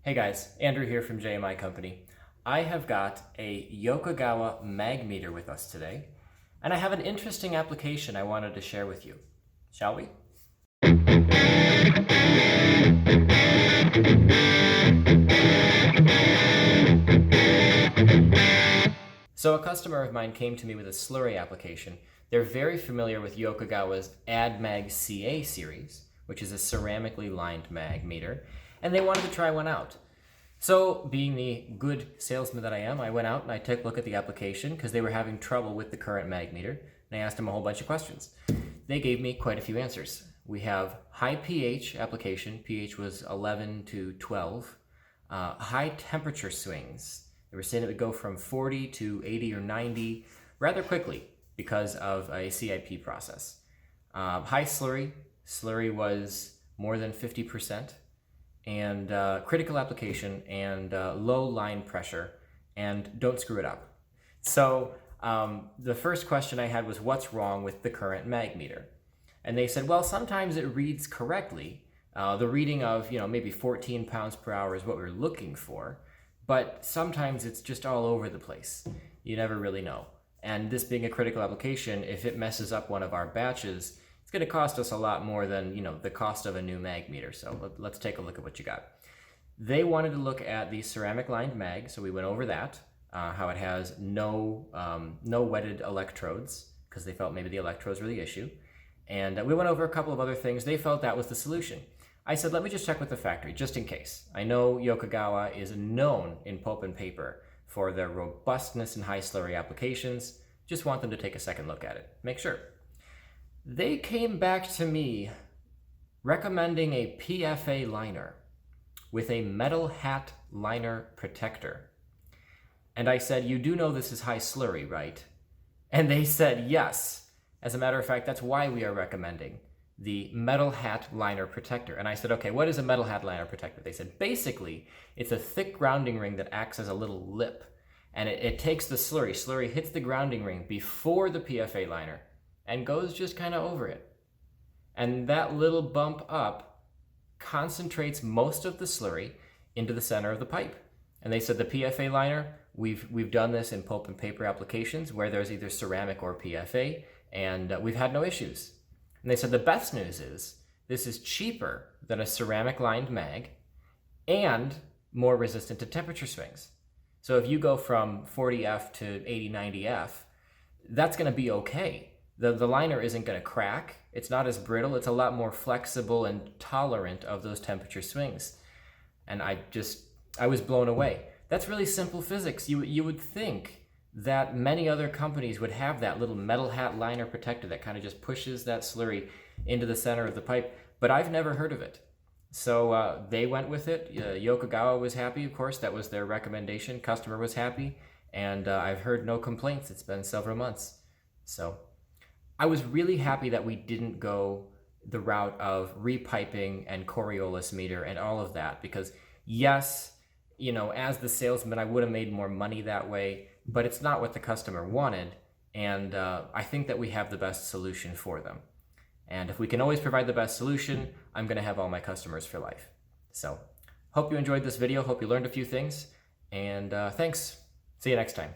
Hey guys, Andrew here from JMI Company. I have got a Yokogawa mag meter with us today, and I have an interesting application I wanted to share with you. Shall we? So a customer of mine came to me with a slurry application. They're very familiar with Yokogawa's AdMag CA series, which is a ceramically lined mag meter, and they wanted to try one out. So, being the good salesman that I am, I went out and I took a look at the application because they were having trouble with the current mag meter, and I asked them a whole bunch of questions. They gave me quite a few answers. We have high pH application, pH was 11 to 12, high temperature swings. They were saying it would go from 40 to 80 or 90 rather quickly because of a CIP process. High slurry was more than 50%. And critical application and low line pressure, and don't screw it up. So the first question I had was, what's wrong with the current mag meter? And they said, well, sometimes it reads correctly. The reading of maybe 14 pounds per hour is what we're looking for, but sometimes it's just all over the place. You never really know. And this being a critical application, if it messes up one of our batches, it's going to cost us a lot more than the cost of a new mag meter. So let's take a look at what you got. They wanted to look at the ceramic lined mag, so we went over that, how it has no wetted electrodes, because they felt maybe the electrodes were the issue. And we went over a couple of other things. They felt that was the solution. I said, let me just check with the factory, just in case. I know Yokogawa is known in pulp and paper for their robustness and high slurry applications. Just want them to take a second look at it, make sure. They came back to me recommending a PFA liner with a metal hat liner protector. And I said, you do know this is high slurry, right? And they said, yes. As a matter of fact, that's why we are recommending the metal hat liner protector. And I said, okay, what is a metal hat liner protector? They said, basically, it's a thick grounding ring that acts as a little lip. And it takes the slurry. Slurry hits the grounding ring before the PFA liner and goes just kind of over it. And that little bump up concentrates most of the slurry into the center of the pipe. And they said the PFA liner, we've done this in pulp and paper applications where there's either ceramic or PFA, and we've had no issues. And they said the best news is this is cheaper than a ceramic lined mag and more resistant to temperature swings. So if you go from 40F to 80, 90F, that's going to be okay. The liner isn't going to crack. It's not as brittle. It's a lot more flexible and tolerant of those temperature swings. And I was blown away. That's really simple physics. You would think that many other companies would have that little metal hat liner protector that kind of just pushes that slurry into the center of the pipe, but I've never heard of it. So they went with it. Yokogawa was happy, of course. That was their recommendation. Customer was happy. And I've heard no complaints. It's been several months. So I was really happy that we didn't go the route of repiping and Coriolis meter and all of that, because yes, as the salesman, I would have made more money that way, but it's not what the customer wanted. And I think that we have the best solution for them. And if we can always provide the best solution, I'm going to have all my customers for life. So hope you enjoyed this video. Hope you learned a few things. And thanks. See you next time.